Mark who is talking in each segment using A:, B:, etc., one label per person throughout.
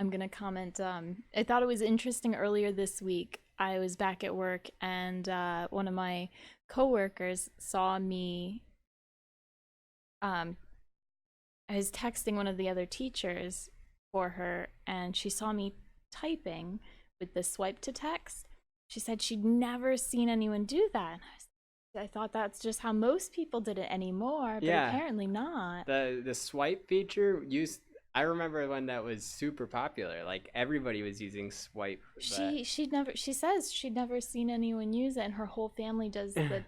A: I'm gonna comment. I thought it was interesting earlier this week. I was back at work, and one of my coworkers saw me. Um, I was texting one of the other teachers for her, and she saw me typing with the swipe to text. She said she'd never seen anyone do that. And I thought that's just how most people did it anymore, but
B: Yeah,
A: apparently not.
B: the swipe feature used. I remember when that was super popular. Like everybody was using swipe, but
A: She says she'd never seen anyone use it, and her whole family does the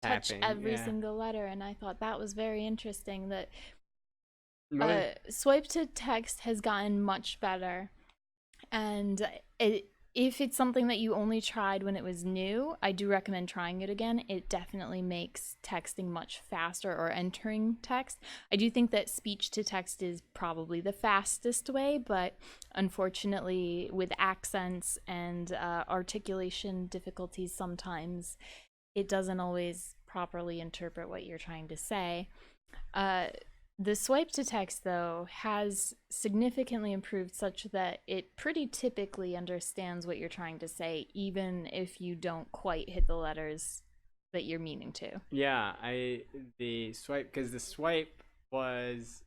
A: touch
B: tapping.
A: every
B: Yeah.
A: single letter. And I thought that was very interesting that
B: Most,
A: swipe to text has gotten much better. And if it's something that you only tried when it was new, I do recommend trying it again. It definitely makes texting much faster, or entering text. I do think that speech to text is probably the fastest way, but unfortunately, with accents and articulation difficulties, sometimes it doesn't always properly interpret what you're trying to say. Uh, the swipe to text, though, has significantly improved such that it pretty typically understands what you're trying to say, even if you don't quite hit the letters that you're meaning to.
B: yeah, the swipe because the swipe was.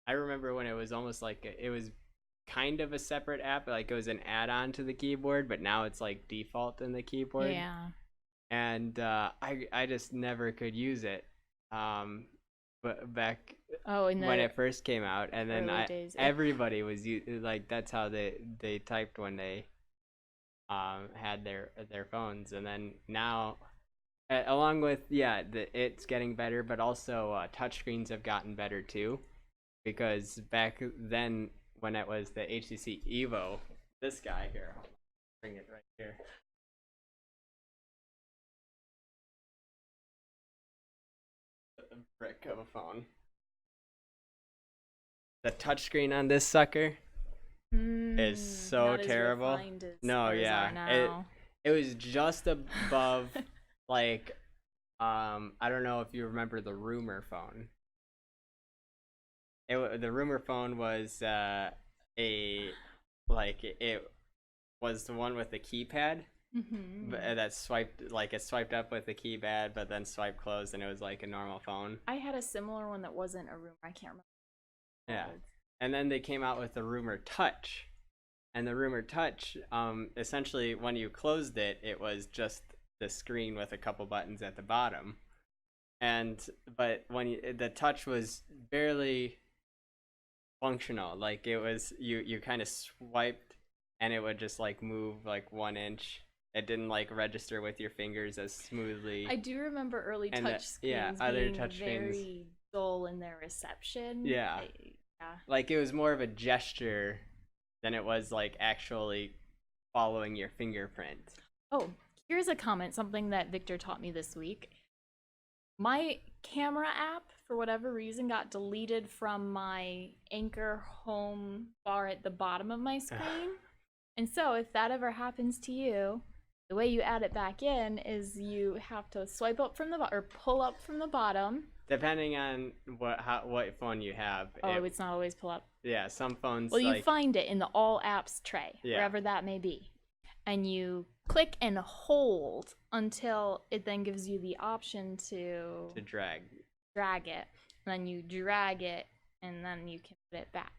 B: I remember when it was almost like it was kind of a separate app, like it was an add-on to the keyboard, but now it's like default in the keyboard.
A: Yeah.
B: And I just never could use it. But back
A: Oh, in
B: when
A: the
B: it first came out, and then
A: early
B: I
A: days.
B: everybody was like that's how they typed when they had their phones, and then now along with it's getting better, but also touchscreens have gotten better too, because back then when it was the HTC Evo, this guy here, I'll bring it right here. A brick of a phone. The touchscreen on this sucker is so
A: Not as
B: terrible.
A: refined as
B: No,
A: ours are
B: yeah,
A: now.
B: it was just above like I don't know if you remember the rumor phone. The rumor phone was a like it was the one with the keypad, but
A: Mm-hmm.
B: that swiped like it swiped up with the keypad, but then swiped closed, and it was like a normal phone.
A: I had a similar one that wasn't a room. I can't remember what it
B: Yeah,
A: was.
B: and then they came out with the rumor touch, and the rumor touch essentially when you closed it, it was just the screen with a couple buttons at the bottom, and but the touch was barely functional. Like it was you kind of swiped, and it would just like move like 1 inch. It didn't like register with your fingers as smoothly.
A: I do remember early
B: And
A: touch
B: yeah,
A: screens
B: other
A: being
B: touch screens,
A: very dull in their reception.
B: yeah,
A: Yeah.
B: like it was more of a gesture than it was like actually following your fingerprint.
A: Oh, here's a comment, something that Victor taught me this week. My camera app, for whatever reason, got deleted from my Anchor home bar at the bottom of my screen. And so, if that ever happens to you, the way you add it back in is you have to swipe up from the or pull up from the bottom.
B: Depending on what phone you have,
A: Oh, it's not always pull up.
B: yeah, some phones
A: Well, you
B: like
A: find it in the all apps tray,
B: yeah
A: wherever that may be. And you click and hold until it then gives you the option to
B: to drag.
A: drag it. And then you drag it, and then you can put it back.